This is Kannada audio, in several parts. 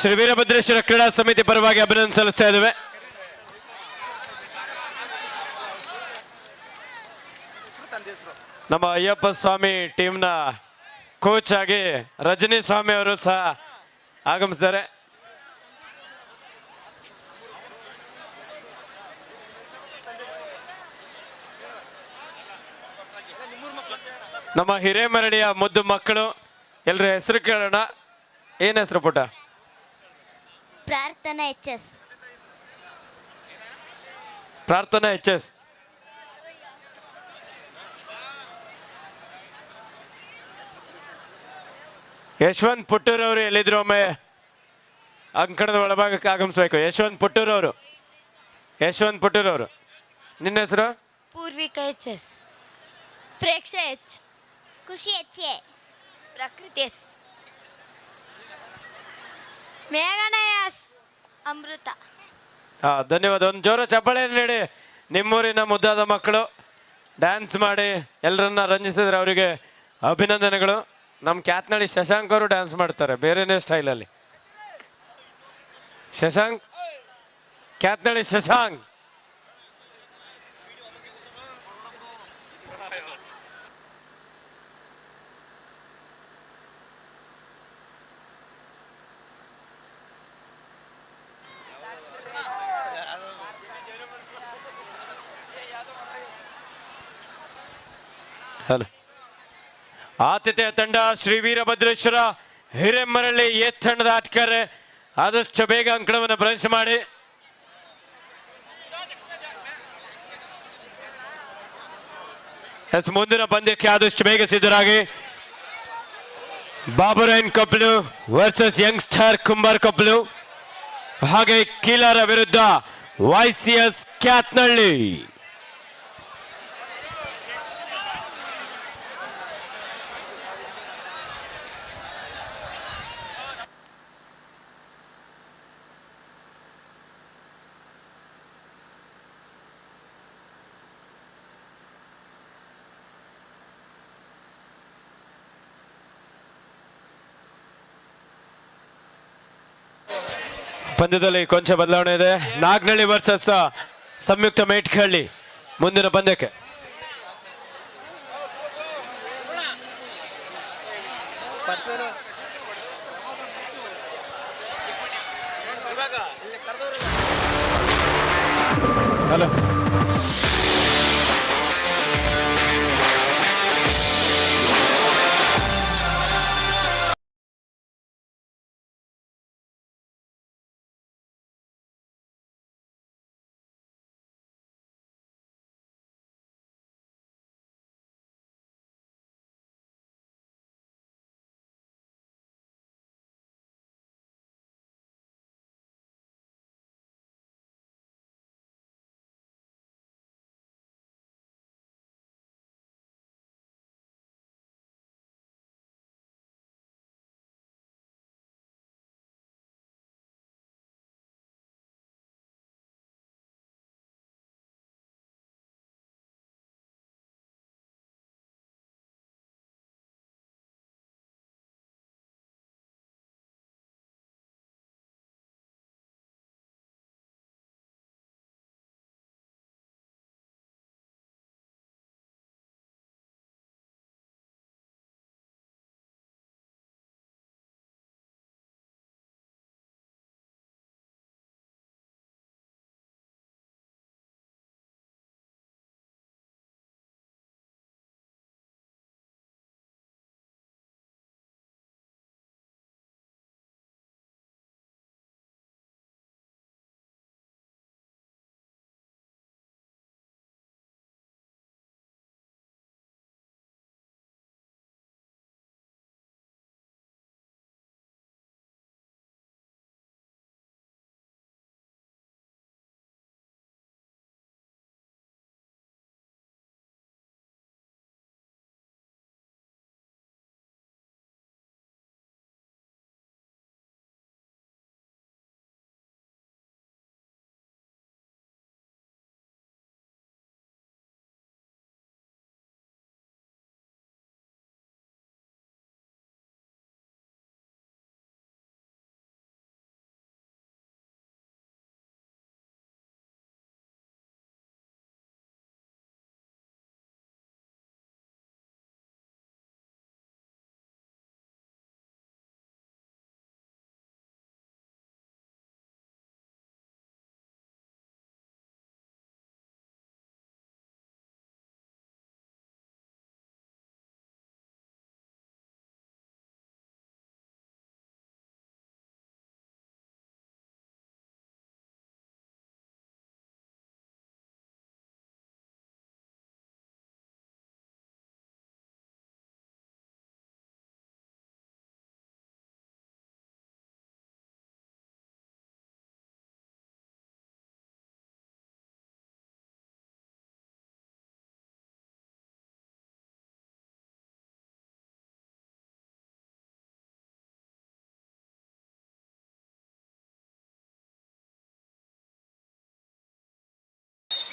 ಶ್ರೀ ವೀರಭದ್ರೇಶ್ವರ ಕ್ರೀಡಾ ಸಮಿತಿ ಪರವಾಗಿ ಅಭಿನಂದನೆ ಸಲ್ಲಿಸ್ತಾ ಇದ್ದೇವೆ. ನಮ್ಮ ಅಯ್ಯಪ್ಪ ಸ್ವಾಮಿ ಟೀಮ್ನ ಕೋಚ್ ಆಗಿ ರಜನಿ ಸ್ವಾಮಿ ಅವರು ಸಹ ಆಗಮಿಸಿದ್ದಾರೆ. ನಮ್ಮ ಹಿರೇಮರಡಿಯ ಮುದ್ದು ಮಕ್ಕಳು ಎಲ್ಲರ ಹೆಸರು ಕೇಳೋಣ. ಏನ್ ಹೆಸರು ಪುಟ್ಟ? ಪ್ರಾರ್ಥನಾ HS. ಪ್ರಾರ್ಥನಾ HS. ಯಶವಂತ್ ಪುಟ್ಟೂರ್ ಅವರು ಎಲ್ಲಿದ್ರು ಒಮ್ಮೆ ಅಂಕಣದ ಒಳಭಾಗಕ್ಕೆ ಆಗಮಿಸ್ಬೇಕು. ಯಶವಂತ್ ಪುಟ್ಟೂರ್ ಅವರು. ಯಶವಂತ್ ಪುಟ್ಟೂರ್ ಅವರು. ನಿನ್ನ ಹೆಸರು? ಪೂರ್ವಿಕಾ HS. ಪ್ರೇಕ್ಷಾ H. ಖುಷಿ HA. ಪ್ರಕೃತಿ S. ಮೇಘನ S. ಅಮೃತ. ಧನ್ಯವಾದ. ಒಂದು ಜೋರ ಚಪ್ಪಾಳೆ ನೀಡಿ. ನಿಮ್ಮೂರಿನ ಮುದ್ದಾದ ಮಕ್ಕಳು ಡ್ಯಾನ್ಸ್ ಮಾಡಿ ಎಲ್ಲರನ್ನ ರಂಜಿಸಿದ್ರೆ ಅವರಿಗೆ ಅಭಿನಂದನೆಗಳು. ನಮ್ಮ ಕ್ಯಾತ್ನಳ್ಳಿ ಶಶಾಂಕ್ ಅವರು ಡ್ಯಾನ್ಸ್ ಮಾಡ್ತಾರೆ ಬೇರೆನೇ ಸ್ಟೈಲಲ್ಲಿ. ಶಶಾಂಕ್, ಕ್ಯಾತ್ನಳ್ಳಿ ಶಶಾಂಕ್. ಹಲೋ. ಆತಿಥ್ಯ ತಂಡ ಶ್ರೀ ವೀರಭದ್ರೇಶ್ವರ ಹಿರೇಮರಳ್ಳಿ ತಂಡದ ಆಟಗಾರ ಆದಷ್ಟು ಬೇಗ ಅಂಕಣವನ್ನು ಪ್ರವೇಶ ಮಾಡಿ. ಮುಂದಿನ ಪಂದ್ಯಕ್ಕೆ ಆದಷ್ಟು ಬೇಗ ಸಿದ್ಧರಾಗಿ. ಬಾಬುರೈನ್ ಕೊಪ್ಪಲು ವರ್ಸಸ್ ಯಂಗ್ ಸ್ಟಾರ್ ಕುಂಬಾರ್ ಕೊಪ್ಪಲು, ಹಾಗೆ ಕೀಲರ ವಿರುದ್ಧ YCS ಕ್ಯಾತ್ನಳ್ಳಿ. ಪಂದ್ಯದಲ್ಲಿ ಕೊಂಚ ಬದಲಾವಣೆ ಇದೆ. ನಾಗನಹಳ್ಳಿ ವರ್ಸಸ್ ಸಂಯುಕ್ತ ಮೇಟ್ಕಳ್ಳಿ ಮುಂದಿನ ಪಂದ್ಯಕ್ಕೆ. ಹಲೋ.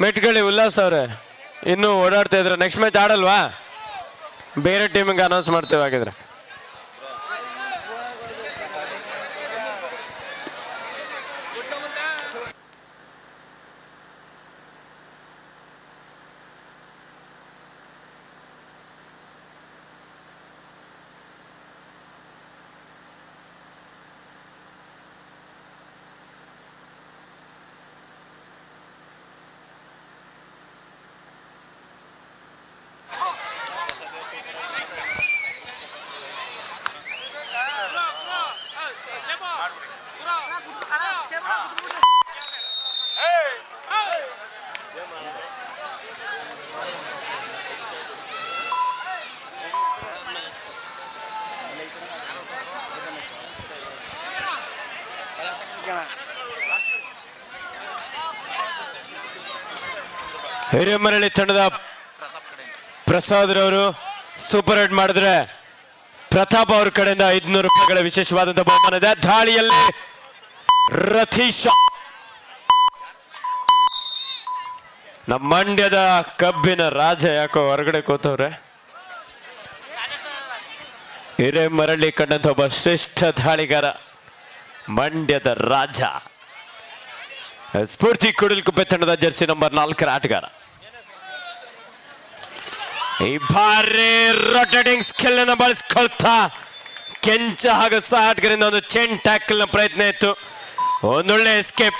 ಮೆಟ್ಗಳಿ ಉಲ್ಲಾಸ್ ಅವ್ರೆ ಇನ್ನೂ ಓಡಾಡ್ತಾ ಇದ್ರೆ ನೆಕ್ಸ್ಟ್ ಮ್ಯಾಚ್ ಆಡಲ್ವಾ? ಬೇರೆ ಟೀಮಿಗೆ ಅನೌನ್ಸ್ ಮಾಡ್ತೇವೆ ಹಾಗಿದ್ರೆ. ಹಿರೇಮರಳಿ ತಂಡದ ಪ್ರಸಾದ್ ರವರು ಸೂಪರ್ ಹಿಟ್ ಮಾಡಿದ್ರೆ ಪ್ರತಾಪ್ ಅವ್ರ ಕಡೆಯಿಂದ 500 ರೂಪಾಯಿಗಳ ವಿಶೇಷವಾದಂತಹ ಬಹುಮಾನ ಇದೆ. ದಾಳಿಯಲ್ಲಿ ರತೀಶ ನಮ್ಮ ಮಂಡ್ಯದ ಕಬ್ಬಿನ ರಾಜ ಯಾಕೋ ಹೊರಗಡೆ ಕೂತವ್ರೆ. ಹಿರೇಮರಳಿ ಕಂಡಂತ ಒಬ್ಬ ಶ್ರೇಷ್ಠ ದಾಳಿಗಾರ, ಮಂಡ್ಯದ ರಾಜ, ಸ್ಫೂರ್ತಿ ಕುಡಲ್ಕುಪ್ಪೆ ತಂಡದ ಜರ್ಸಿ ನಂಬರ್ 4 ಆಟಗಾರ. ಈ ಬಾರಿ ರೊಟೇಟಿಂಗ್ ಸ್ಕಿಲ್ ಅನ್ನು ಬಳಸ್ಕೊಳ್ತಾ ಕೆಂಚ ಹಾಗೂ ಆಟಗಾರರಿಂದ ಒಂದು ಚೈನ್ ಟ್ಯಾಕಲ್ ನ ಪ್ರಯತ್ನ ಇತ್ತು. ಒಂದೊಳ್ಳೆ ಎಸ್ಕೇಪ್.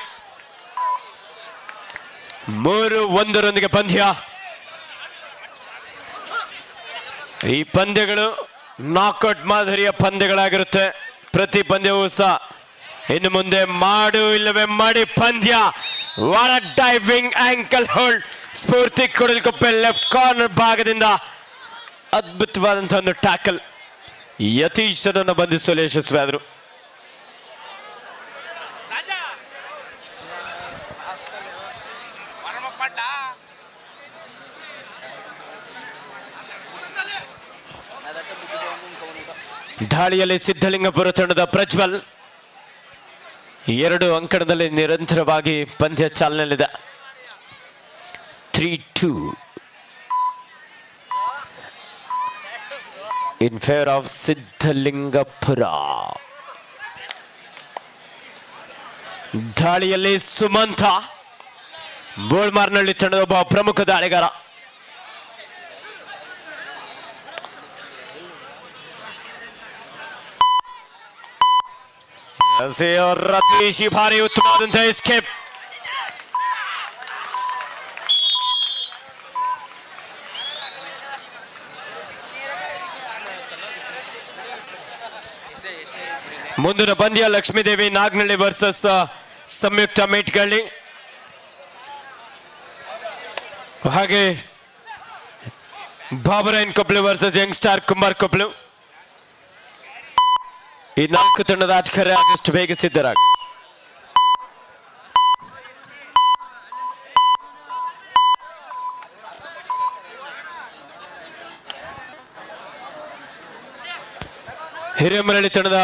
3-1 ಪಂದ್ಯ. ಈ ಪಂದ್ಯಗಳು ನಾಕ್ಔಟ್ ಮಾದರಿಯ ಪಂದ್ಯಗಳಾಗಿರುತ್ತೆ. ಪ್ರತಿ ಪಂದ್ಯವೂ ಸಹ ಇನ್ನು ಮುಂದೆ ಮಾಡು ಇಲ್ಲವೇ ಮಾಡಿ ಪಂದ್ಯ. ವಾರ ಡೈವಿಂಗ್ ಆಂಕಲ್ ಹೋಲ್ಡ್ ಸ್ಫೂರ್ತಿ ಕುಡಲ್ಕುಪ್ಪೆ ಲೆಫ್ಟ್ ಕಾರ್ನರ್ ಭಾಗದಿಂದ ಅದ್ಭುತವಾದಂತಹ ಒಂದು ಟ್ಯಾಕಲ್. ಯತೀಶನನ್ನು ಬಂಧಿಸಲು ಯಶಸ್ವಿಯಾದರು. ದಾಳಿಯಲ್ಲಿ ಸಿದ್ಧಲಿಂಗಪುರ ತಂಡದ ಪ್ರಜ್ವಲ್ 2 ಅಂಕಣದಲ್ಲಿ ನಿರಂತರವಾಗಿ ಪಂದ್ಯ ಚಾಲನೆಯಲ್ಲಿದೆ. 3-2 ಇನ್ ಫೇವರ್ ಆಫ್ ಸಿದ್ಧಲಿಂಗಪುರ. ದಾಳಿಯಲ್ಲಿ ಸುಮಂತ ಬೋಳ್ಮಾರ್ನಳ್ಳಿ ತಂಡದ ಒಬ್ಬ ಪ್ರಮುಖ ದಾಳಿಗಾರ. ರತೀಶ್ ಭಾರಿ ಉತ್ತಮವಾದಂತಹ ಎಸ್ಕೇಪ್. ಮುಂದಿನ ಪಂದ್ಯ ಲಕ್ಷ್ಮೀದೇವಿ ನಾಗನಹಳ್ಳಿ ವರ್ಸಸ್ ಸಂಯುಕ್ತ ಮೇಟ್ಗಳ್ಳಿ, ಹಾಗೆ ಬಾಬರಾಯನ್ Koppalu versus Young star Kumar Koppalu. ಈ 4 ತಂಡದ ಆಟಗಾರ ಆದಷ್ಟು ಬೇಗ ಸಿದ್ಧರಾಗಿ. ಹಿರೇಮರಳಿ ತಂಡದ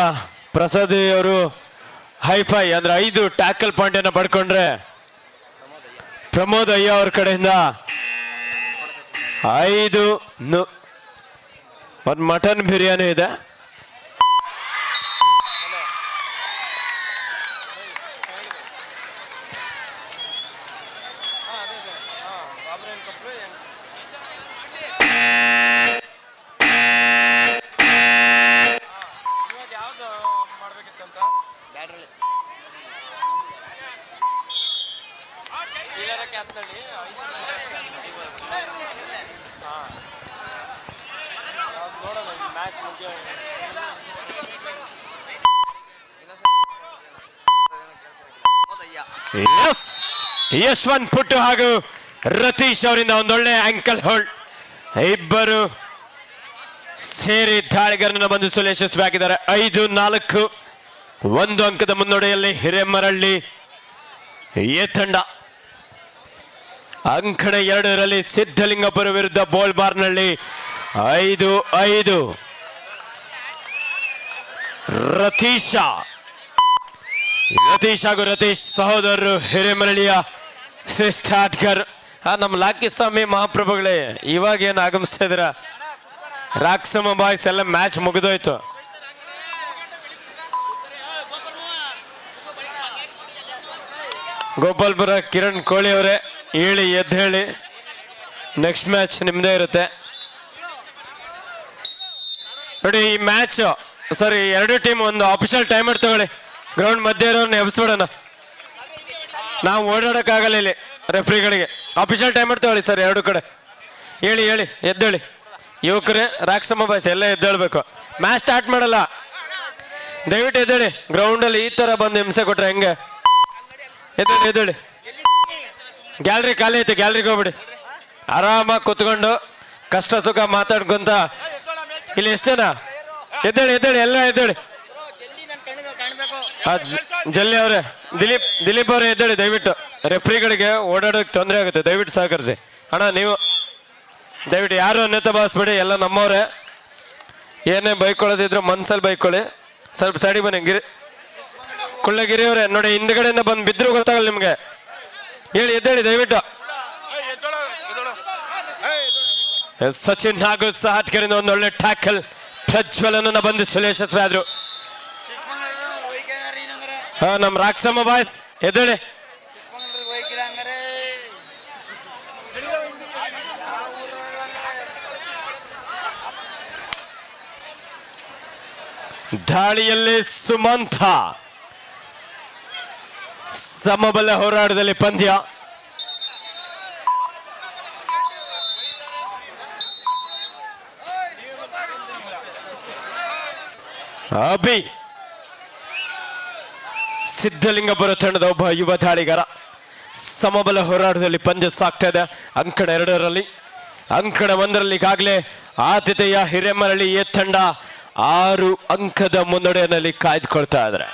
ಪ್ರಸಾದ್ ಅವರು ಹೈಫೈ ಅಂದ್ರೆ 5 ಟ್ಯಾಕಲ್ ಪಾಯಿಂಟ್ ಅನ್ನು ಪಡ್ಕೊಂಡ್ರೆ, ಪ್ರಮೋದ್ ಅಯ್ಯ ಅವ್ರ ಕಡೆಯಿಂದ 5 ಒಂದು ಮಟನ್ ಬಿರಿಯಾನಿ ಇದೆ. ಯಶವಂತ್ ಪುಟ್ಟು ಹಾಗೂ ರತೀಶ್ ಅವರಿಂದ ಒಂದೊಳ್ಳೆ ಆಂಕಲ್ ಹೋಲ್ಡ್. ಇಬ್ಬರು ಸೇರಿ ದಾಳಿಗಾರನನ್ನು ಬಂಧಿಸಲು ಯಶಸ್ವಿಯಾಗಿದ್ದಾರೆ. 5-4 1 ಅಂಕದ ಮುನ್ನಡೆಯಲ್ಲಿ ಹಿರೇಮರಳ್ಳಿ ಎ ತಂಡ. ಅಂಕಣ 2ರಲ್ಲಿ ಸಿದ್ಧಲಿಂಗಪುರ ವಿರುದ್ಧ ಬೋಳ್ಮಾರ್ನಳ್ಳಿ 5-5. ರತೀಶ್ ಹಾಗೂ ರತೀಶ್ ಸಹೋದರರು ಹಿರೇಮರಳಿಯ ಶ್ರೇಷ್ಠ ಆಟಗಾರ. ನಮ್ಮ ಲಾಕಿ ಸ್ವಾಮಿ ಮಹಾಪ್ರಭುಗಳೇ, ಇವಾಗ ಏನು ಆಗಮಿಸ್ತಾ ಇದ್ದೀರಾ? ರಾಕ್ಸಮ ಬಾಯ್ಸ್ ಎಲ್ಲ ಮ್ಯಾಚ್ ಮುಗಿದೋಯ್ತು. ಗೋಪಾಲ್ಪುರ ಕಿರಣ್ ಕೋಳಿ ಅವರೇ, ಹೇಳಿ ಎದ್ದು ಹೇಳಿ, ನೆಕ್ಸ್ಟ್ ಮ್ಯಾಚ್ ನಿಮ್ದೇ ಇರುತ್ತೆ ನೋಡಿ. ಈ ಮ್ಯಾಚ್ ಸರಿ, ಎರಡು ಟೀಮ್ ಒಂದು ಅಫಿಷಿಯಲ್ ಟೈಮರ್ ತಗೊಳ್ಳಿ. ಗ್ರೌಂಡ್ ಮಧ್ಯೆ ಇರೋನ್ನ ಎಬ್ಸ್ಬಿಡೋಣ, ನಾವು ಓಡಾಡಕ್ಕಾಗಲ್ಲ ಇಲ್ಲಿ ರೆಫ್ರಿಗಳಿಗೆ. ಅಫಿಷಿಯಲ್ ಟೈಮರ್ ತಗೊಳ್ಳಿ ಸರ್, ಎರಡು ಕಡೆ. ಹೇಳಿ ಹೇಳಿ, ಎದ್ದೇಳಿ ಯುವಕರೇ, ರಾಕ್ಸಮ ಬಾಯ್ಸ್ ಎಲ್ಲ ಎದ್ದೇಳ್ಬೇಕು. ಮ್ಯಾಚ್ ಸ್ಟಾರ್ಟ್ ಮಾಡಲ್ಲ, ದಯವಿಟ್ಟು ಎದ್ದೇಳಿ. ಗ್ರೌಂಡಲ್ಲಿ ಈ ಥರ ಬಂದು ಹಿಂಸೆ ಕೊಟ್ರೆ ಹೆಂಗೆ? ಎದ್ದೇಳಿ ಎದ್ದೇಳಿ. ಗ್ಯಾಲರಿ ಖಾಲಿ ಐತೆ, ಗ್ಯಾಲರಿಗೆ ಹೋಗ್ಬಿಡಿ. ಆರಾಮಾಗಿ ಕುತ್ಕೊಂಡು ಕಷ್ಟ ಸುಖ ಮಾತಾಡ್ಕೊಂತ ಇಲ್ಲಿ ಎಷ್ಟು ಜನ? ಎದ್ದೇಳಿ ಎದ್ದೇಳಿ, ಎಲ್ಲ ಎದ್ದೇಳಿ. ಜಲ್ಲಿ ಅವರೇ, ದಿಲೀಪ್ ಅವರೇ ಎದ್ದೇಳಿ ದಯವಿಟ್ಟು. ರೆಫ್ರಿಗಳಿಗೆ ಓಡಾಡೋಕೆ ತೊಂದರೆ ಆಗುತ್ತೆ, ದಯವಿಟ್ಟು ಸಹಕರಿಸಿ. ಅಣ್ಣ ನೀವು ದಯವಿಟ್ಟು ಯಾರು ಅನ್ಯತ ಭಾವಿಸ್ಬೇಡಿ, ಎಲ್ಲ ನಮ್ಮವ್ರೆ. ಏನೇ ಬೈಕೊಳ್ಳೋದಿದ್ರು ಮನ್ಸಲ್ಲಿ ಬೈಕೊಳ್ಳಿ. ಸ್ವಲ್ಪ ಸೈಡಿಗೆ ಬನ್ನಿ. ಕುಳ್ಳಗಿರಿ ಅವರೇ ನೋಡಿ, ಹಿಂದ್ಗಡೆಯಿಂದ ಬಂದು ಬಿದ್ರು ಗೊತ್ತಾಗಲ್ಲ ನಿಮ್ಗೆ. ಹೇಳಿ ಎದ್ದೇಳಿ ದಯವಿಟ್ಟು. ಸಚಿನ್ ಹಾಗೂ ಸಹಾಟ್ಕರಿಂದ ಒಂದೊಳ್ಳೆ ಟ್ಯಾಕಲ್, ಪ್ರಜ್ವಲನನ್ನ ಬಂಧಿಸಲು ಯಶಸ್ವಿ ಆದ್ರು. ನಮ್ಮ ರಾಕ್ಸಮ ಬಾಯ್ಸ್ ಎದ್ದೇಳಿ. ದಾಳಿಯಲ್ಲಿ ಸುಮಂತ, ಸಮಬಲ ಹೋರಾಟದಲ್ಲಿ ಪಂದ್ಯ. ಅಭಿ ಸಿದ್ಧಲಿಂಗಪುರ ತಂಡದ ಒಬ್ಬ ಯುವ ದಾಳಿಗಾರ. ಸಮಬಲ ಹೋರಾಟದಲ್ಲಿ ಪಂದ್ಯ ಸಾಗ್ತಾ ಇದೆ. ಅಂಕಣ 2ರಲ್ಲಿ, ಅಂಕಣ 1ರಲ್ಲಿ ಈಗಾಗಲೇ ಆತಿಥೇಯ ಹಿರೇಮರಳಿ ಎ ತಂಡ 6 ಅಂಕದ ಮುನ್ನಡೆಯಲ್ಲಿ ಕಾಯ್ದುಕೊಳ್ತಾ ಇದ್ದಾರೆ.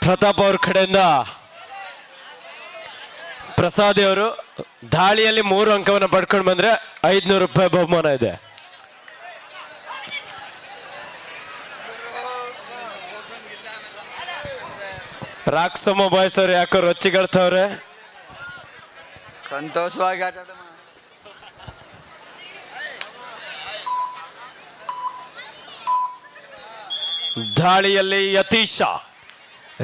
ಪ್ರತಾಪ್ ಅವ್ರ ಕಡೆಯಿಂದ ಪ್ರಸಾದ್ ಅವರು ದಾಳಿಯಲ್ಲಿ 3 ಅಂಕವನ್ನು ಪಡ್ಕೊಂಡು ಬಂದ್ರೆ 500 ರೂಪಾಯಿ ಬಹುಮಾನ ಇದೆ. ರಾಕ್ಸಮ ಬಾಯ್ಸ್ ಅವ್ರು ಯಾಕೋ ರೊಚ್ಚಿಗಳ್ತವ್ರೆ. ಸಂತೋಷವಾಗಿ ಆಟ ಆಡೋಣ. ದಾಳಿಯಲ್ಲಿ ಯತೀಶ,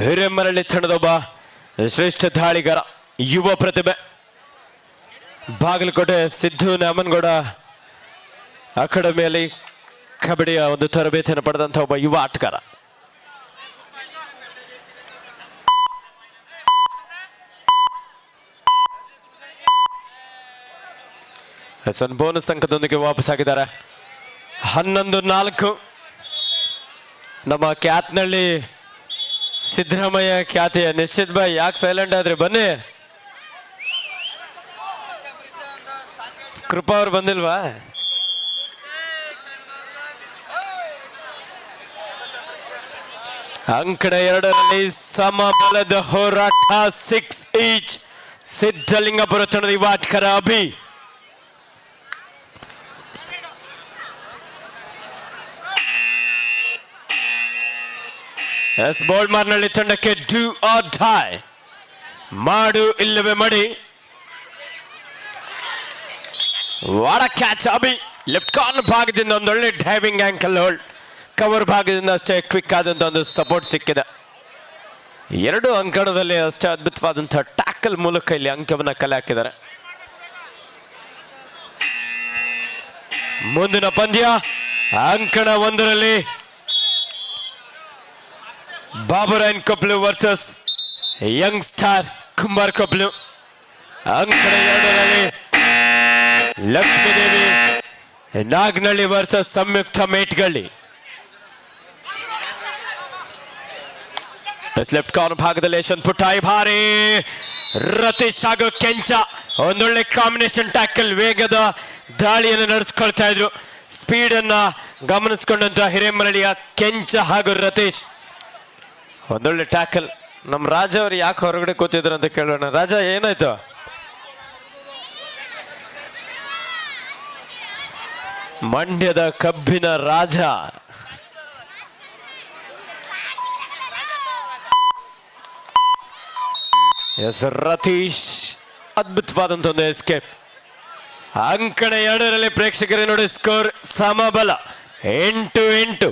ಹಿರೇಮರಳಿ ತಂಡದೊಬ್ಬ ಶ್ರೇಷ್ಠ ದಾಳಿಗಾರ, ಯುವ ಪ್ರತಿಭೆ. ಬಾಗಲಕೋಟೆ ಸಿದ್ದು ನ್ಯಾಮನಗೌಡ ಅಕಾಡೆಮಿಯಲ್ಲಿ ಕಬಡ್ಡಿಯ ಒಂದು ತರಬೇತಿಯನ್ನು ಪಡೆದಂಥ ಒಬ್ಬ ಯುವ ಆಟಗಾರ. ಬೋನಸ್ ಅಂಕದೊಂದಿಗೆ ವಾಪಸ್ ಆಗಿದ್ದಾರೆ. 11-4. ನಮ್ಮ ಕ್ಯಾತ್ನಳ್ಳಿ ಸಿದ್ದರಾಮಯ್ಯ ಖ್ಯಾತಿಯ ನಿಶ್ಚಿತ್ ಭಾಯ್ ಯಾಕೆ ಸೈಲೆಂಟ್ ಆದ್ರಿ? ಬನ್ನಿ. ಕೃಪಾ ಅವ್ರು ಬಂದಿಲ್ವಾ? ಅಂಕಣ 2ರಲ್ಲಿ ಸಮಬಲದ ಹೋರಾಟ 6 ಈಚ್. ಸಿದ್ಧಲಿಂಗಪುರ ತಂಡದ ಯುವ ಆಟಗಾರ ಅಭಿ. ಬೋಲ್ಮಾರ್ನಳ್ಳಿ ತಂಡಕ್ಕೆ ಡೂ ಆರ್ ಡೈ, ಮಾಡು ಇಲ್ಲವೇ ಮಡಿ. ವಾಡ ಕ್ಯಾಚ್ ಅಭಿ. ಲೆಫ್ಟ್ ಕಾರ್ನರ್ ಭಾಗದಿಂದ ಒಂದೊಳ್ಳೆ ಡೈವಿಂಗ್ ಆಂಕಲ್ ಹೋಲ್ಡ್, ಕವರ್ ಭಾಗದಿಂದ ಅಷ್ಟೇ ಕ್ವಿಕ್ ಆದಂತ ಒಂದು ಸಪೋರ್ಟ್ ಸಿಕ್ಕಿದೆ. 2 ಅಂಕಣದಲ್ಲಿ ಅಷ್ಟೇ ಅದ್ಭುತವಾದಂತಹ ಟ್ಯಾಕಲ್ ಮೂಲಕ ಇಲ್ಲಿ ಅಂಕವನ್ನ ಕಲೆ ಹಾಕಿದ್ದಾರೆ. ಮುಂದಿನ ಪಂದ್ಯ ಅಂಕಣ 1ರಲ್ಲಿ ಬಾಬುರಾಯನ್ Koppalu versus Young star Kumbar Koppalu. ಅಂಕಣ 2ರಲ್ಲಿ ಲಕ್ಷ್ಮೀದೇವಿ ನಾಗನಹಳ್ಳಿ ವರ್ಸಸ್ ಸಂಯುಕ್ತ ಮೇಟ್ಗಳ್ಳಿ. ಲೆಫ್ಟ್ ಕಾರ್ನರ್ ಭಾಗದಲ್ಲಿ ಯಶವಂತ್ ಪುಟ್ಟಾಯಿ ಭಾರಿ, ರತೀಶ್ ಹಾಗೂ ಕೆಂಚ ಒಂದೊಳ್ಳೆ ಕಾಂಬಿನೇಷನ್ ಟ್ಯಾಕಲ್, ವೇಗದ ದಾಳಿಯನ್ನು ನಡೆಸ್ಕೊಳ್ತಾ ಇದ್ರು. ಸ್ಪೀಡ್ ಅನ್ನ ಗಮನಿಸಿಕೊಂಡಂತ ಹಿರೇಮರಳಿಯ ಕೆಂಚ ಹಾಗೂ ರತೀಶ್ ಒಂದೊಳ್ಳೆ ಟ್ಯಾಕಲ್. ನಮ್ಮ ರಾಜ ಅವ್ರು ಯಾಕೆ ಹೊರಗಡೆ ಕೂತಿದ್ರು ಅಂತ ಕೇಳೋಣ. ರಾಜ ಏನಾಯ್ತು? ಮಂಡ್ಯದ ಕಬ್ಬಿನ ರಾಜ ಎಸ್ ರತೀಶ್ ಅದ್ಭುತವಾದಂತ ಒಂದು ಎಸ್ಕೇಪ್. ಅಂಕಣ 2ರಲ್ಲಿ ಪ್ರೇಕ್ಷಕರೇ ನೋಡಿ ಸ್ಕೋರ್ ಸಮಬಲ 8-8.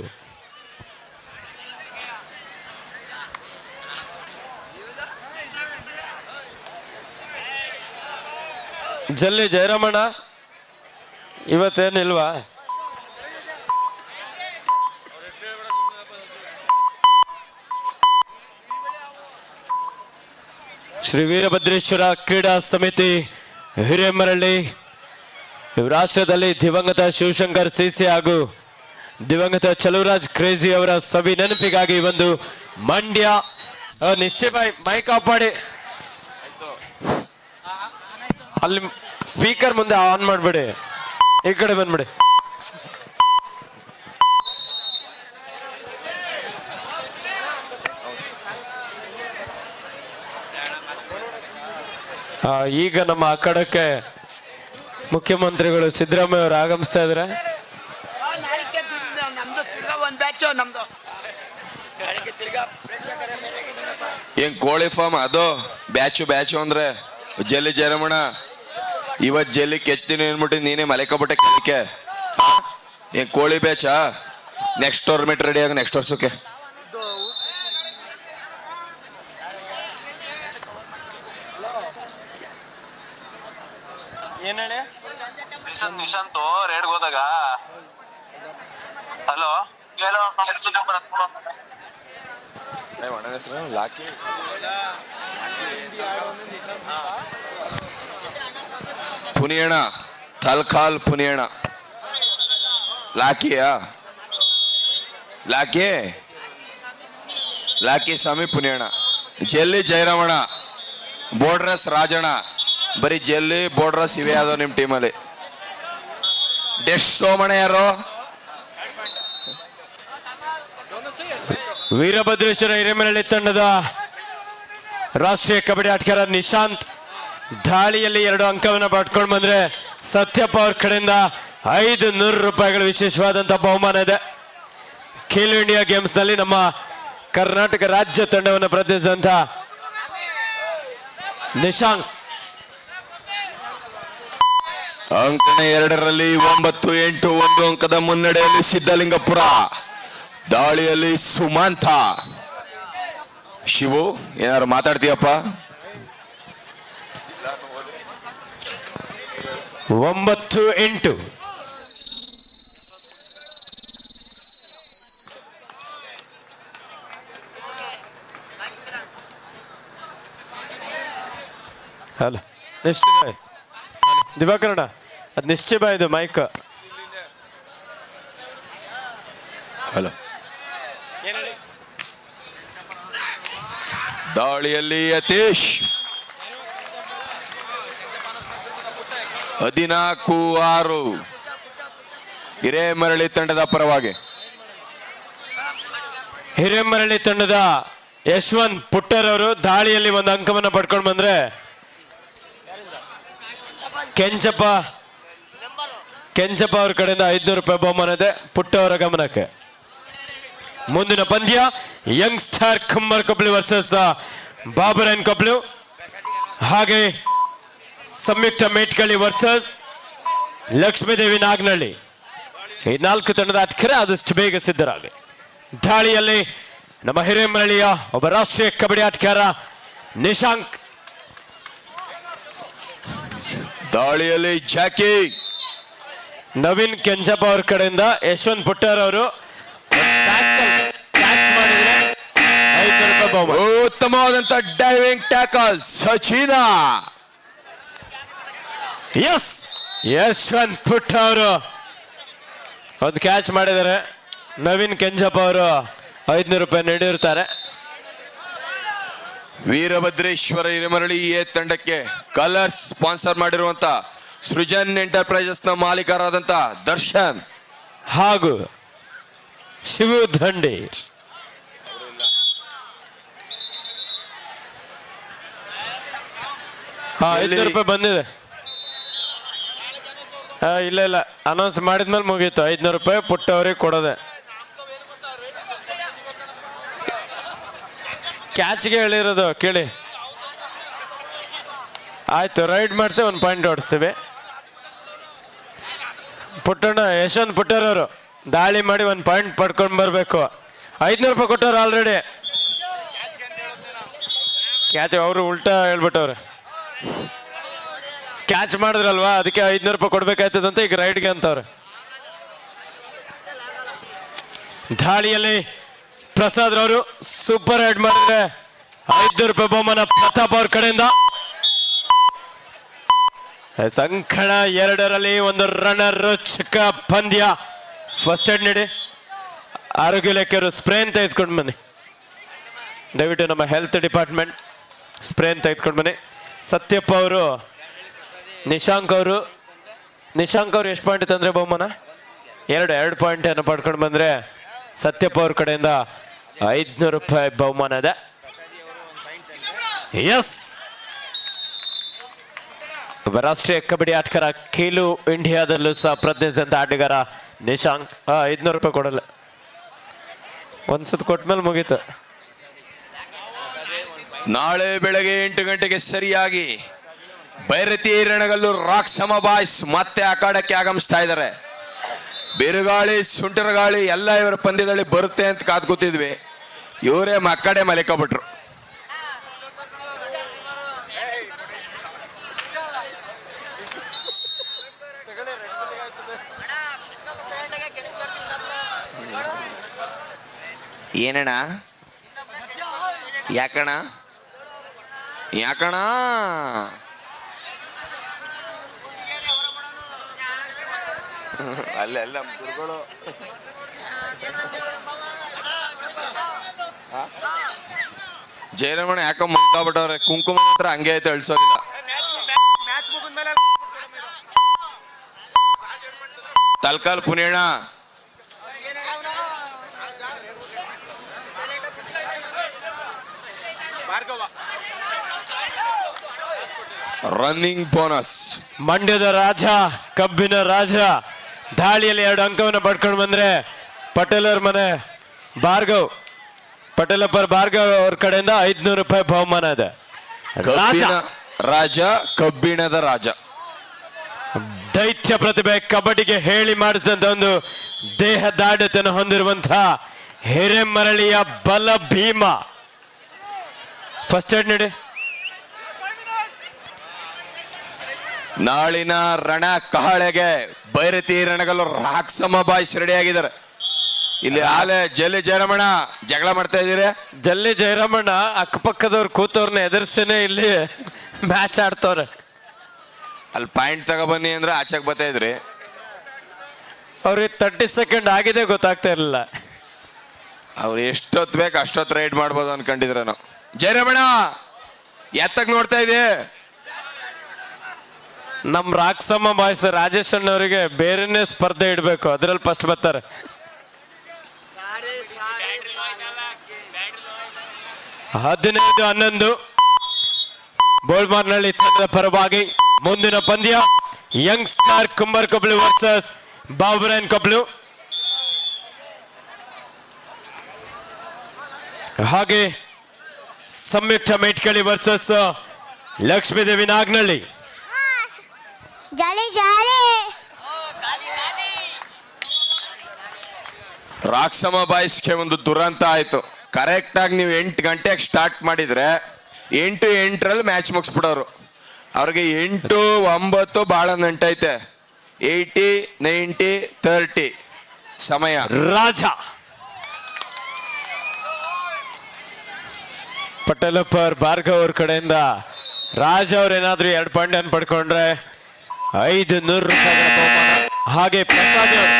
ಜಲ್ಲಿ ಜಯರಾಮಣ್ಣ ಇವತ್ತೇನಿಲ್ವಾ? ಶ್ರೀ ವೀರಭದ್ರೇಶ್ವರ ಕ್ರೀಡಾ ಸಮಿತಿ ಹಿರೇಮರಳ್ಳಿ ರಾಷ್ಟ್ರದಲ್ಲಿ ದಿವಂಗತ ಶಿವಶಂಕರ್ ಸಿಸಿ ಹಾಗೂ ದಿವಂಗತ ಚಲುವರಾಜ್ ಕ್ರೇಜಿ ಅವರ ಸವಿ ನೆನಪಿಗಾಗಿ ಒಂದು ಮಂಡ್ಯ ನಿಶ್ಚಯ ಮೈಕ್ ಆಫ್ ಮಾಡಿ ಅಲ್ಲಿ ಸ್ಪೀಕರ್ ಮುಂದೆ ಆನ್ ಮಾಡ್ಬಿಡಿ, ಈ ಕಡೆ ಬಂದ್ಬಿಡಿ. ಈಗ ನಮ್ಮ ಅಖಾಡಕ್ಕೆ ಮುಖ್ಯಮಂತ್ರಿಗಳು ಸಿದ್ದರಾಮಯ್ಯ ಅವರು ಆಗಮಿಸ್ತಾ ಇದ್ದಾರೆ. ಏನ್ ಕೋಳಿ ಫಾರ್ಮ್ ಅದು ಬ್ಯಾಚು ಅಂದ್ರೆ ಜಲ್ಲಿ ಜಯರಮಣ ಇವತ್ ಜಲ್ಲಿ ಕೆಚ್ತೀನಿ ಅನ್ಬಿಟ್ಟು ನೀನೇ ಮಲೆಕಬಿಟ್ಟೆ ಕಲಿಕೆ. ಏನ್ ಕೋಳಿ ಬ್ಯಾಚಾ? ನೆಕ್ಸ್ಟ್ ಟೂರ್ನಮೆಂಟ್ ರೆಡಿ ಆಗ ನೆಕ್ಸ್ಟ್ ವರ್ಷಕ್ಕೆ. ನಿಶಾಂತ್ ರೇಡ್ಗೆ ಹೋದಾಗ ಹಲೋ ಲಾಕಿ ಪುನಿಯಣ ತಲ್ಕಾಲ್ ಪುನಿಯಣ ಲಾಕಿಯಾ ಲಾಕಿ ಲಾಕಿ ಸ್ವಾಮಿ ಪುನಿಯಣ ಜಲ್ಲಿ ಜಯರಮಣ ಬೋರ್ಡ್ರಸ್ ರಾಜಣ್ಣ. ಬರೀ ಜಲ್ಲಿ ಬೋರ್ಡ್ರಸ್ ಇವೆ ಯಾವ್ದೋ ನಿಮ್ ಟೀಮಲ್ಲಿ. ಡೆಶ್ ಸೋಮಣ್ಣ ಯಾರು? ವೀರಭದ್ರೇಶ್ವರ ಹಿರೇಮರಳ್ಳಿ ತಂಡದ ರಾಷ್ಟ್ರೀಯ ಕಬಡ್ಡಿ ಆಟಗಾರ ನಿಶಾಂತ್ ದಾಳಿಯಲ್ಲಿ 2 ಅಂಕವನ್ನು ಪಡ್ಕೊಂಡು ಬಂದ್ರೆ ಸತ್ಯಪ್ಪ ಅವ್ರ ಕಡೆಯಿಂದ 500 ರೂಪಾಯಿಗಳ ವಿಶೇಷವಾದಂತಹ ಬಹುಮಾನ ಇದೆ. ಖೇಲೋ ಇಂಡಿಯಾ ಗೇಮ್ಸ್ ನಲ್ಲಿ ನಮ್ಮ ಕರ್ನಾಟಕ ರಾಜ್ಯ ತಂಡವನ್ನು ಪ್ರತಿನಿಧಿಸಿದಂತ ನಿಶಾಂತ್ ಅಂಕಣ 2ರಲ್ಲಿ 9-8 1 ಅಂಕದ ಮುನ್ನಡೆಯಲ್ಲಿ ಸಿದ್ಧಲಿಂಗಪುರ. ದಾಳಿಯಲ್ಲಿ ಸುಮಂತ. ಶಿವು ಏನಾರು ಮಾತಾಡ್ತೀಯಪ್ಪ? 9-8. ಅಲ್ಲ ನಿಶ್ಚಯ ಬಾಯ್ ದಿವಾಕರಣ, ಅದು ನಿಶ್ಚಯ ಬಾಯ್ ಇದು ಮೈಕ್. ಹಲೋ. ದಾಳಿಯಲ್ಲಿ ಯತೀಶ್ 14-6 ಹಿರೇಮರಳಿ ತಂಡದ ಪರವಾಗಿ. ಹಿರೇಮರಳ್ಳಿ ತಂಡದ ಯಶವಂತ್ ಪುಟ್ಟರ್ ಅವರು ದಾಳಿಯಲ್ಲಿ 1 ಅಂಕವನ್ನು ಪಡ್ಕೊಂಡು ಬಂದ್ರೆ ಕೆಂಚಪ್ಪ ಅವ್ರ ಕಡೆಯಿಂದ 500 ರೂಪಾಯಿ ಬಹುಮಾನ ಇದೆ ಪುಟ್ಟ ಅವರ ಗಮನಕ್ಕೆ. ಮುಂದಿನ ಪಂದ್ಯ ಯಂಗ್ ಸ್ಟಾರ್ ಕುಮ್ಮರ್ ಕೊಬ್ಲಿ ವರ್ಸಸ್ ಬಾಬುರಾಯನ್ ಕೊಬ್ಲು, ಹಾಗೆ ಸಂಯುಕ್ತ ಮೇಟ್ಕಳಿ ವರ್ಸಸ್ ಲಕ್ಷ್ಮೀದೇವಿ ನಾಗನಹಳ್ಳಿ. ಈ 4 ತಂಡದ ಆಟಗಾರ ಆದಷ್ಟು ಬೇಗ ಸಿದ್ಧರಾಗಿ. ದಾಳಿಯಲ್ಲಿ ನಮ್ಮ ಹಿರೇಮರಳ್ಳಿಯ ಒಬ್ಬ ರಾಷ್ಟ್ರೀಯ ಕಬಡ್ಡಿ ಆಟಗಾರ ನಿಶಾಂಕ್. ದಾಳಿಯಲ್ಲಿ ಜಾಕಿ. ನವೀನ್ ಕೆಂಚಪ್ಪ ಅವ್ರ ಕಡೆಯಿಂದ ಯಶವಂತ್ ಪುಟ್ಟರ್ ಅವರು ಉತ್ತಮವಾದಂತ diving tackle Sachin. S Yashwant ಪುಟ್ಟ ಅವರು ಒಂದು ಕ್ಯಾಚ್ ಮಾಡಿದ್ದಾರೆ. ನವೀನ್ ಕೆಂಚಪ್ಪ ಅವರು 500 ರೂಪಾಯಿ ನೀಡಿರ್ತಾರೆ. ವೀರಭದ್ರೇಶ್ವರ ಹಿರೇಮರಳಿ ಎ ತಂಡಕ್ಕೆ ಕಲರ್ಸ್ ಸ್ಪಾನ್ಸರ್ ಮಾಡಿರುವಂತ ಸೃಜನ್ ಎಂಟರ್ಪ್ರೈಸಸ್ ನ ಮಾಲೀಕರಾದಂತ ದರ್ಶನ್ ಹಾಗೂ ಶಿವು ದಂಡಿ. ಹಾ 500 ರೂಪಾಯಿ ಬಂದಿದೆ. ಇಲ್ಲ ಅನೌನ್ಸ್ ಮಾಡಿದ್ಮೇಲೆ ಮುಗೀತು. 500 ರೂಪಾಯಿ ಪುಟ್ಟ ಅವ್ರಿಗೆ ಕೊಡೋದೆ. ಕ್ಯಾಚ್ಗೆ ಹೇಳಿರೋದು ಕೇಳಿ. ಆಯ್ತು, ರೈಡ್ ಮಾಡಿಸಿ ಒಂದು ಪಾಯಿಂಟ್ ಓಡಿಸ್ತೀವಿ. ಪುಟ್ಟಣ್ಣ ಯಶವಂತ್ ಪುಟ್ಟರವರು ದಾಳಿ ಮಾಡಿ ಒಂದು ಪಾಯಿಂಟ್ ಪಡ್ಕೊಂಡು ಬರಬೇಕು. 500 ರೂಪಾಯಿ ಕೊಟ್ಟವ್ರು ಆಲ್ರೆಡಿ. ಕ್ಯಾಚ್ ಅವರು ಉಲ್ಟಾ ಹೇಳ್ಬಿಟ್ಟವ್ರೆ. ಕ್ಯಾಚ್ ಮಾಡಿದ್ರಲ್ವಾ, ಅದಕ್ಕೆ 500 ರೂಪಾಯಿ ಕೊಡ್ಬೇಕಾಯ್ತದಂತ ಈಗ ರೈಡ್ಗೆ ಅಂತವ್ರೆ. ದಾಳಿಯಲ್ಲಿ ಪ್ರಸಾದ್ ರವರು ಸೂಪರ್ ರೈಡ್ ಮಾಡಿದ್ರೆ 500 ರೂಪಾಯಿ ಬಹುಮಾನ ಪ್ರತಾಪ್ ಅವ್ರ ಕಡೆಯಿಂದ. ಸಂಕಳ 2ರಲ್ಲಿ ಒಂದು ರಣರೋಚಕ ಪಂದ್ಯ. ಫಸ್ಟ್ ಏಡ್ ನೀಡಿ. ಆರೋಗ್ಯ ಇಲಾಖೆಯವರು ಸ್ಪ್ರೇನ್ ತೆಗೆದುಕೊಂಡು ಬನ್ನಿ ದಯವಿಟ್ಟು. ನಮ್ಮ ಹೆಲ್ತ್ ಡಿಪಾರ್ಟ್ಮೆಂಟ್ ಸ್ಪ್ರೇನ್ ತೆಗೆದುಕೊಂಡು ಬನ್ನಿ. ಸತ್ಯಪ್ಪ ಅವರು ನಿಶಾಂಕ್ ಅವರು ಎಷ್ಟು ಪಾಯಿಂಟ್ ತಂದ್ರೆ ಬಹುಮಾನ? 2 ಪಾಯಿಂಟ್ ಅನ್ನು ಪಡ್ಕೊಂಡು ಬಂದ್ರೆ ಸತ್ಯಪ್ಪ ಅವ್ರ ಕಡೆಯಿಂದ 500 ರೂಪಾಯಿ ಬಹುಮಾನ ಇದೆ. ಎಸ್, ರಾಷ್ಟ್ರೀಯ ಕಬಡ್ಡಿ ಆಟಗಾರ, ಖೇಲು ಇಂಡಿಯಾದಲ್ಲೂ ಸಹ ಪ್ರತಿನಿಧಿಸಿದಂತ ಆಟಗಾರ ನಿಶಾಂಕ್. 500 ರೂಪಾಯಿ ಕೊಡಲ್ಲ, ಒಂದ್ಸತ್ ಕೊಟ್ಮೇಲೆ ಮುಗೀತು. ನಾಳೆ ಬೆಳಗ್ಗೆ 8 ಗಂಟೆಗೆ ಸರಿಯಾಗಿ ಭೈರತಿ ರಣಗಲ್ಲು ರಾಕ್ಸಮ ಬಾಯ್ಸ್ ಮತ್ತೆ ಅಖಾಡಕ್ಕೆ ಆಗಮಿಸ್ತಾ ಇದ್ದಾರೆ. ಬಿರುಗಾಳಿ ಸುಂಟರಗಾಳಿ ಎಲ್ಲ ಇವರ ಪಂದ್ಯದಲ್ಲಿ ಬರುತ್ತೆ ಅಂತ ಕಾದ್ ಕೂತಿದ್ವಿ. ಇವರೇ ಮಕ್ಕಡೆ ಮಲಿಕೊಬಿಟ್ರು. ಏನಣ್ಣ? ಯಾಕಣ ಅಲ್ಲೆಲ್ಲ ಗುರುಗಳು ಜಯರಮಣ ಯಾಕ ಮುಂತಾಬಿಟ್ಟವ್ರೆ. ಕುಂಕುಮ ಮಾತ್ರ ಹಂಗೆ ಐತೆ, ಅಳ್ಸೋದಿಲ್ಲ. ತಲ್ಕಾಲ್ ಪುನೇಣ ರನ್ನಿಂಗ್ ಬೋನಸ್. ಮಂಡ್ಯದ ರಾಜ, ಕಬ್ಬಿನ ರಾಜ ದಾಳಿಯಲ್ಲಿ 2 ಅಂಕವನ್ನು ಪಡ್ಕೊಂಡು ಬಂದ್ರೆ ಪಟೇಲರ್ ಮನೆ ಭಾರ್ಗವ್, ಪಟೇಲಪ್ಪರ್ ಭಾರ್ಗವ್ ಅವ್ರ ಕಡೆಯಿಂದ 500 ರೂಪಾಯಿ ಬಹುಮಾನ ಇದೆ. ರಾಜ, ಕಬ್ಬಿಣದ ರಾಜ, ದೈತ್ಯ ಪ್ರತಿಭೆ, ಕಬಡ್ಡಿಗೆ ಹೇಳಿ ಮಾಡಿಸಿದಂತ ಒಂದು ದೇಹ ದಾಢ್ಯತೆಯನ್ನು ಹೊಂದಿರುವಂತಹ ಹಿರೇಮರಳಿಯ ಬಲ ಭೀಮ. ಫಸ್ಟ್ ಏಡ್ ನೀಡಿ. ನಾಳಿನ ರಣ ಕಹಳೆಗೆ ಭೈರತಿ ರಣಗಲ್ಲು ರಾಕ್ಸಮ ಬಾಯ್ಸ್ ರೆಡಿ ಆಗಿದ್ದಾರೆ. ಇಲ್ಲಿ ಆಲೆ ಜಲ್ಲಿ ಜಯರಮಣ ಜಗಳ ಮಾಡ್ತಾ ಇದೀರಿ. ಜಲ್ಲಿ ಜಯರಮಣ್ಣ ಅಕ್ಕಪಕ್ಕದವ್ರು ಕೂತವ್ರನ್ನ ಎದುರಿಸೇನೆ ಇಲ್ಲಿ ಮ್ಯಾಚ್ ಆಡ್ತವ್ರೆ. ಅಲ್ಲಿ ಪಾಯಿಂಟ್ ತಗೊಬನ್ನಿ ಅಂದ್ರೆ ಆಚೆಗೆ ಬರ್ತಾ ಇದ್ರಿ. ಅವ್ರಿಗೆ 30 ಸೆಕೆಂಡ್ ಆಗಿದೆ ಗೊತ್ತಾಗ್ತಾ ಇರಲಿಲ್ಲ. ಅವ್ರು ಎಷ್ಟೊತ್ತು ಬೇಕು ಅಷ್ಟೊತ್ತು ರೈಡ್ ಮಾಡ್ಬೋದು ಅನ್ಕೊಂಡಿದ್ರ ನಾವು. ಜಯರಮಣ ಎತ್ತಕ್ ನೋಡ್ತಾ ಇದೆ. ನಮ್ ರಾಕ್ಸಮ್ಮ ಬಾಯ್ಸ್ ರಾಜೇಶ್ ಅಣ್ಣವರಿಗೆ ಬೇರೆನೇ ಸ್ಪರ್ಧೆ ಇಡಬೇಕು, ಅದ್ರಲ್ಲಿ ಫಸ್ಟ್ ಬರ್ತಾರೆ. ಹದಿನೈದು 11 ಬೋಳ್ಮಾರ್ನಳ್ಳಿ ತಂಡದ ಪರವಾಗಿ ಮುಂದಿನ ಪಂದ್ಯ ಯಂಗ್ ಸ್ಟಾರ್ ಕುಂಬರ್ ಕೊಬ್ಲು ವರ್ಸಸ್ ಬಾಬುರಾಯನ್ ಕೊಬ್ಲು. ಹಾಗೆ ಸಂಯುಕ್ತ ಮೇಟ್ಕಳಿ ವರ್ಸಸ್ ಲಕ್ಷ್ಮೀದೇವಿ ನಾಗ್ನಳ್ಳಿ. ಜಾಲಿ ಜಾಲಿ. ರಾಕ್ಸಮ ಬಾಯ್ಸ್ಗೆ ಒಂದು ದುರಂತ ಆಯ್ತು. ಕರೆಕ್ಟ್ ಆಗಿ ನೀವು 8 ಗಂಟೆಗೆ ಸ್ಟಾರ್ಟ್ ಮಾಡಿದ್ರೆ 8:08 ಮ್ಯಾಚ್ ಮುಗಿಸ್ಬಿಡೋರು. ಅವ್ರಿಗೆ 8:09 ಬಹಳ ನಂಟೈತೆ. 80, 90, 30 ಸಮಯ. ರಾಜ ಪಟೇಲಪ್ಪರ್ ಭಾರ್ಗವ್ ಅವ್ರ ಕಡೆಯಿಂದ ರಾಜ ಅವ್ರ ಏನಾದ್ರು 2 ಪಾಯಿಂಟ್ ಅನ್ನು ಪಡ್ಕೊಂಡ್ರೆ 500 ರೂಪಾಯಿಗಳ ಬಹುಮಾನ. ಹಾಗೆ ಪ್ರಸಾದ್ ಅವರು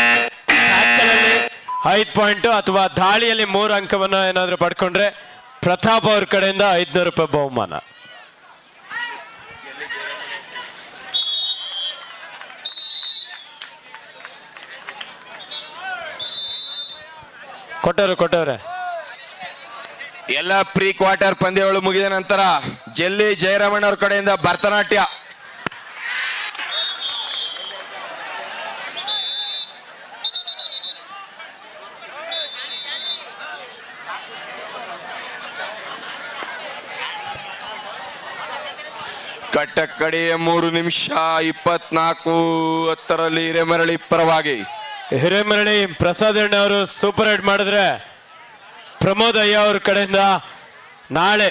5 ಪಾಯಿಂಟ್ ಅಥವಾ ದಾಳಿಯಲ್ಲಿ 3 ಅಂಕವನ್ನ ಏನಾದ್ರು ಪಡ್ಕೊಂಡ್ರೆ ಪ್ರತಾಪ್ ಅವ್ರ ಕಡೆಯಿಂದ 500 ರೂಪಾಯಿ ಬಹುಮಾನ. ಕೊಟ್ಟವ್ರೆ. ಎಲ್ಲ ಪ್ರೀ ಕ್ವಾರ್ಟರ್ ಪಂದ್ಯಗಳು ಮುಗಿದ ನಂತರ ಜಲ್ಲಿ ಜಯರಮಣ ಅವ್ರ ಕಡೆಯಿಂದ ಭರತನಾಟ್ಯ. ಕಟ್ಟಕಡೆಯ 3 ನಿಮಿಷ 24 10ರಲ್ಲಿ ಹಿರೇಮರಳಿ ಪರವಾಗಿ ಹಿರೇಮರಳಿ ಪ್ರಸಾದ್ ಅಣ್ಣ ಅವರು ಸೂಪರ್ ರೈಡ್ ಮಾಡಿದ್ರೆ ಪ್ರಮೋದ್ ಅಯ್ಯ ಅವ್ರ ಕಡೆಯಿಂದ ನಾಳೆ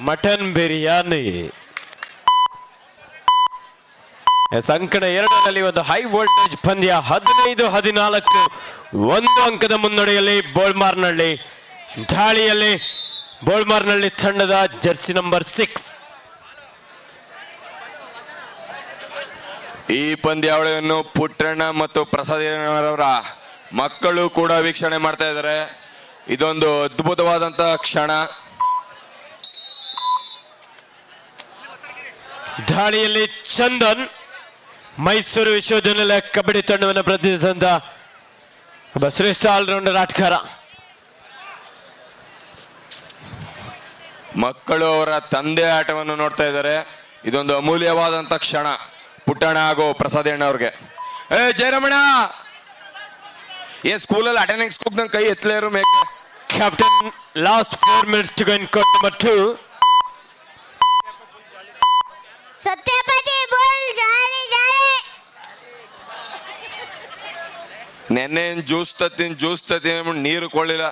ಮಟನ್ ಬಿರಿಯಾನಿ. ಸಂಕಟ 2ರಲ್ಲಿ ಒಂದು ಹೈ ವೋಲ್ಟೇಜ್ ಪಂದ್ಯ 15-14 1 ಅಂಕದ ಮುನ್ನಡೆಯಲ್ಲಿ ಬೋಳ್ಮಾರ್ನಹಳ್ಳಿ. ದಾಳಿಯಲ್ಲಿ ಬೋಳ್ಮಾರ್ನಹಳ್ಳಿ ತಂಡದ ಜರ್ಸಿ ನಂಬರ್ 6. ಈ ಪಂದ್ಯಾವಳಿಯನ್ನು ಪುಟ್ಟಣ್ಣ ಮತ್ತು ಪ್ರಸಾದ್ ಅವರ ಮಕ್ಕಳು ಕೂಡ ವೀಕ್ಷಣೆ ಮಾಡ್ತಾ ಇದ್ದಾರೆ. ಇದೊಂದು ಅದ್ಭುತವಾದಂತಹ ಕ್ಷಣ. ದಾಳಿಯಲ್ಲಿ ಚಂದನ್ ಮೈಸೂರು ವಿಶ್ವವಿದ್ಯಾನಿಲಯ ಕಬಡ್ಡಿ ತಂಡವನ್ನು ಪ್ರತಿನಿಧಿಸಿದಂತ ಒಬ್ಬ ಶ್ರೇಷ್ಠ ಆಲ್ರೌಂಡರ್ ಆಟಗಾರ. ಮಕ್ಕಳು ಅವರ ತಂದೆ ಆಟವನ್ನು ನೋಡ್ತಾ ಇದ್ದಾರೆ. ಇದೊಂದು ಅಮೂಲ್ಯವಾದಂತ ಕ್ಷಣ ಪುಟ್ಟಣ್ಣ ಹಾಗೂ ಪ್ರಸಾದ್ ಅಣ್ಣ ಅವ್ರಿಗೆ. ಜಯರಮಣ ಸ್ಕೂಲಲ್ಲಿ ಅಟೆಂಡೆನ್ಸ್ ಕೂಗ್ದಂಗೆ ಕೈ ಎತ್ತಲೇರು ಮೇಕ. Captain last 4 minutes to go in court number 2. Satyapati ಬೋಲ್ ಜಾರಿ ಜಾರಿ. ನೆನ್ನೆ ಜ್ಯೂಸ್ ತತ್ತೀನಿ ನೀರು ಕೊಳ್ಳಿಲ್ಲ.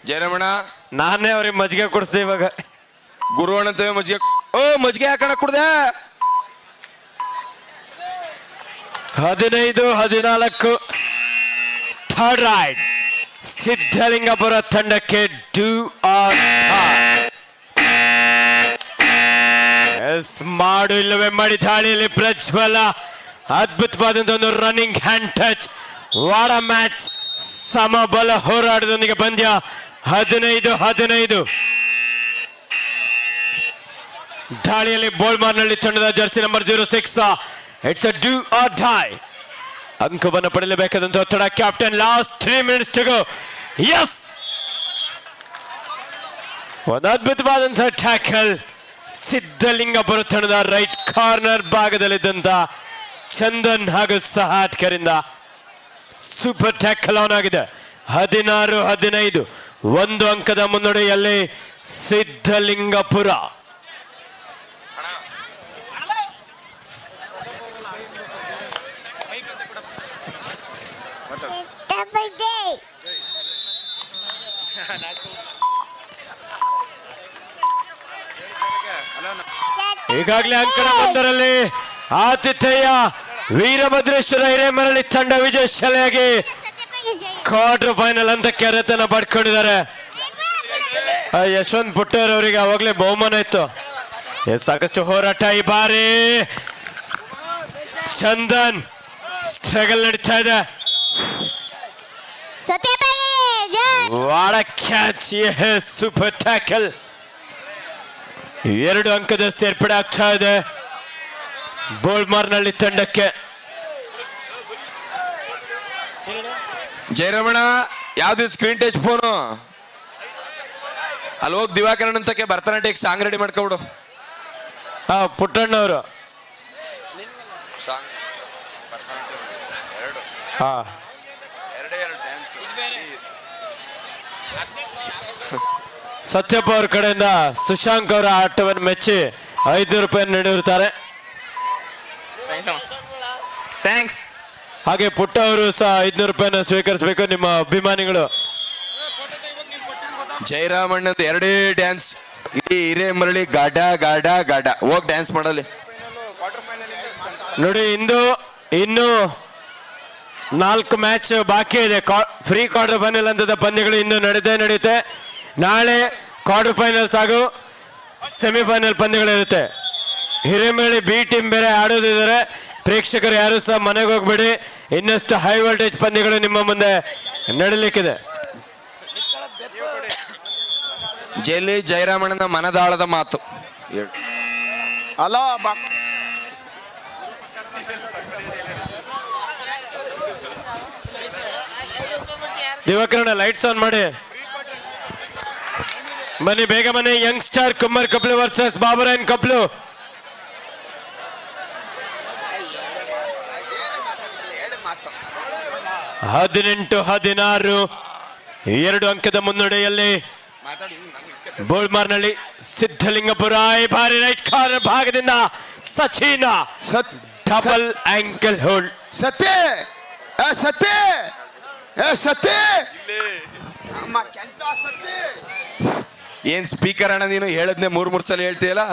ಜಯರಮಣ ನಾನೇ ಅವ್ರಿಗೆ ಮಜ್ಜಿಗೆ ಕೊಡಿಸ್ದೆ ಇವಾಗ. ಗುರುವಣ್ಣಂತೇವೆ ಮಜ್ಜಿಗೆ. ಮಜ್ಜಿಗೆ ಹಾಕೋಣ ಕುಡ್ದೆ. 15-14 ಥರ್ಡ್ ರೈಡ್ ಸಿದ್ಧಲಿಂಗಪುರ ತಂಡಕ್ಕೆ ಡೂ ಆರ್ ಮಾಡು ಇಲ್ಲವೇ ಮಾಡಿ. ದಾಳಿಯಲ್ಲಿ ಪ್ರಜ್ವಲ ಅದ್ಭುತವಾದಂತ ಒಂದು ರನ್ನಿಂಗ್ ಹ್ಯಾಂಡ್ ಟಚ್. ವಾಡ ಮ್ಯಾಚ್ ಸಮಬಲ ಹೋರಾಟದೊಂದಿಗೆ ಪಂದ್ಯ 15-15. ದಾಳಿಯಲ್ಲಿ ಬೋಳ್ಮಾರ್ನಹಳ್ಳಿ ತಂಡದ jersey number 06. It's a do or die. ಅಂಕವನ್ನು ಪಡೆಯಲೇಬೇಕಾದಂತ ಒತ್ತಡ. Captain last 3 minutes to go. Yes, ಒಂದು ಅದ್ಭುತವಾದಂತಹ ಟ್ಯಾಕಲ್. ಸಿದ್ಧಲಿಂಗಪುರ ತಂಡದ ರೈಟ್ ಕಾರ್ನರ್ ಭಾಗದಲ್ಲಿದ್ದಂತ ಚಂದನ್ ಹಾಗೂ ಸಹಾಟ್ಕರಿಂದ ಸೂಪರ್ ಟ್ಯಾಕಲ್ ಆನ್ ಆಗಿದೆ. 16-15 1 ಅಂಕದ ಮುನ್ನಡೆಯಲ್ಲಿ ಸಿದ್ಧಲಿಂಗಪುರ. ಈಗಾಗಲೇ ಅಂಕಣ 1ರಲ್ಲಿ ಆತಿಥೇಯ ವೀರಭದ್ರೇಶ್ವರ ಹಿರೇಮರಳಿ ತಂಡ ವಿಜಯಶಾಲಿಯಾಗಿ ಕ್ವಾರ್ಟರ್ ಫೈನಲ್ ಹಂತಕ್ಕೆ ಅರ್ಹತೆಯನ್ನು ಪಡ್ಕೊಂಡಿದ್ದಾರೆ. ಯಶವಂತ್ ಪುಟ್ಟರ್ ಅವರಿಗೆ ಅವಾಗಲೇ ಬಹುಮಾನ ಇತ್ತು. ಸಾಕಷ್ಟು ಹೋರಾಟ ಈ ಬಾರಿ. ಚಂದನ್ ಸ್ಟ್ರಗಲ್ ನಡೀತಾ ಇದೆ. ವಾಡ ಕ್ಯಾಚ್, ಸೂಪರ್ ಟ್ಯಾಕಲ್. 2 ಅಂಕದ ಸೇರ್ಪಡೆ ಆಗ್ತಾ ಇದೆ ಬೋಳ್ಮಾರ್ನಹಳ್ಳಿ ತಂಡಕ್ಕೆ. ಜಯರಮಣ ಯಾವ್ದು ಸ್ಕ್ರೀನ್ ಟಚ್ ಫೋನು? ಅಲ್ಲಿ ಹೋಗಿ ದಿವಾಕರನ್ ಅಂತಕ್ಕೆ ಭರತನಾಟ್ಯಕ್ಕೆ ಸಾಂಗ್ ರೆಡಿ ಮಾಡ್ಕೊಬಿಡು. ಪುಟ್ಟಣ್ಣವರು ಸತ್ಯಪ್ಪ ಅವ್ರ ಕಡೆಯಿಂದ ಸುಶಾಂಕ್ ಅವರ ಆಟವನ್ನು ಮೆಚ್ಚಿ 500 ರೂಪಾಯಿ ನೀಡಿರುತ್ತಾರೆ. ಥ್ಯಾಂಕ್ಸ್. ಹಾಗೆ ಪುಟ್ಟ ಅವರು ಸಹ 500 ರೂಪಾಯಿನ ಸ್ವೀಕರಿಸಬೇಕು ನಿಮ್ಮ ಅಭಿಮಾನಿಗಳು. ಜಯರಾಮಣ್ಣದ 2 ಡ್ಯಾನ್ಸ್. ಇಡೀ ಹಿರೇಮರಳಿ ಗಾಡ ಗಾಡ ಗಾಡ ಹೋಗಿ ಡ್ಯಾನ್ಸ್ ಮಾಡಲಿ ನೋಡಿ. ಇನ್ನು 4 ಮ್ಯಾಚ್ ಬಾಕಿ ಇದೆ. ಫ್ರೀ ಕ್ವಾರ್ಟರ್ ಫೈನಲ್ ಹಂತದ ಪಂದ್ಯಗಳು ಇನ್ನು ನಡೆಯುತ್ತೆ. ನಾಳೆ ಕ್ವಾರ್ಟರ್ ಫೈನಲ್ಸ್ ಹಾಗೂ ಸೆಮಿಫೈನಲ್ ಪಂದ್ಯಗಳಿರುತ್ತೆ. ಹಿರೇಮರಳಿ ಬಿ ಟೀಮ್ ಬೇರೆ ಆಡೋದಿದ್ದಾರೆ. ಪ್ರೇಕ್ಷಕರು ಯಾರು ಸಹ ಮನೆಗೆ ಹೋಗ್ಬೇಡಿ. ಇನ್ನಷ್ಟು ಹೈ ವೋಲ್ಟೇಜ್ ಪಂದ್ಯಗಳು ನಿಮ್ಮ ಮುಂದೆ ನಡೀಲಿಕ್ಕಿದೆ. ಜೈಲಿ ಜಯರಾಮಣ್ಣನ ಮನದಾಳದ ಮಾತು. ಹಲೋ ದಿವಾಕರಣ ಲೈಟ್ಸ್ ಆನ್ ಮಾಡಿ ಬನ್ನಿ, ಬೇಗ ಬನ್ನಿ. Young star Kumar Koppalu versus Baburayan Koppalu. ಹದಿನೆಂಟು 16 2 ಅಂಕದ ಮುನ್ನಡೆಯಲ್ಲಿ ಬೋಳ್ಮಾರ್ನಳ್ಳಿ ಸಿದ್ಧಲಿಂಗಪುರ ಈ ಬಾರಿ ರೈಟ್ ಕಾರ್ನರ್ ಭಾಗದಿಂದ ಸಚಿನ್ ಸತ್ ಡಬಲ್ ಆಂಕಲ್ ಹೋಲ್ಡ್. ಸತ್ಯ ಸತ್ಯ ಸತ್ಯ ಅಮ್ಮ ಕೆಂಚ ಸತ್ಯ. ಏನ್ ಸ್ಪೀಕರ್ ಅಣ್ಣ ನೀನು ಹೇಳದ್ನೆ ಮೂರ್ ಸಲ ಹೇಳ್ತೀಯಲ್ಲ.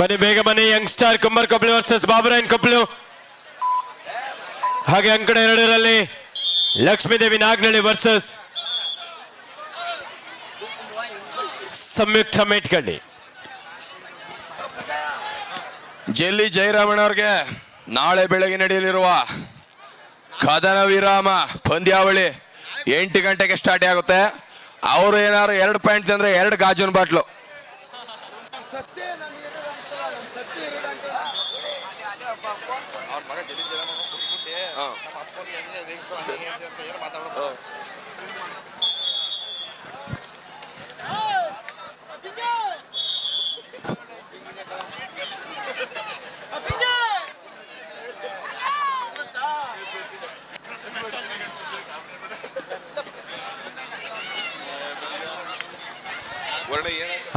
ಬನ್ನಿ ಬೇಗ ಬನ್ನಿ. Young star Kumbar Koppalu versus Baburayan Koppalu. ಹಾಗೆ ಅಂಕಣ 2ರಲ್ಲಿ ಲಕ್ಷ್ಮೀದೇವಿ ನಾಗನಹಳ್ಳಿ ವರ್ಸಸ್ ಸಂಯುಕ್ತ ಮೇಟ್ಕಳ್ಳಿ. ಜೆಲ್ಲಿ ಜಯರಾಮಣ್ಣ ಅವ್ರಿಗೆ ನಾಳೆ ಬೆಳಗ್ಗೆ ನಡೆಯಲಿರುವ ಕದನ ವಿರಾಮ ಪಂದ್ಯಾವಳಿ 8 ಗಂಟೆಗೆ ಸ್ಟಾರ್ಟ್ ಆಗುತ್ತೆ. ಅವರು ಏನಾದ್ರು 2 ಪಾಯಿಂಟ್ ಅಂದ್ರೆ 2 ಗಾಜಿನ ಬಾಟ್ಲು.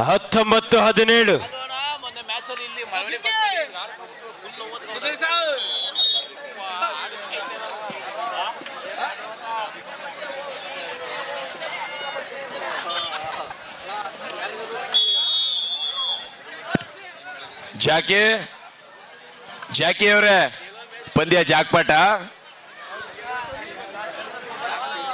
ಹತ್ತೊಂಬತ್ತು 17 ಮೊನ್ನೆ ಮ್ಯಾಚ್ ಅಲ್ಲಿ ಇಲ್ಲಿ ಮಳವಳ್ಳಿ ಜಾಕಿ ಅವರೇ ಪಂದ್ಯ ಜಾಕ್ಪಾಟ.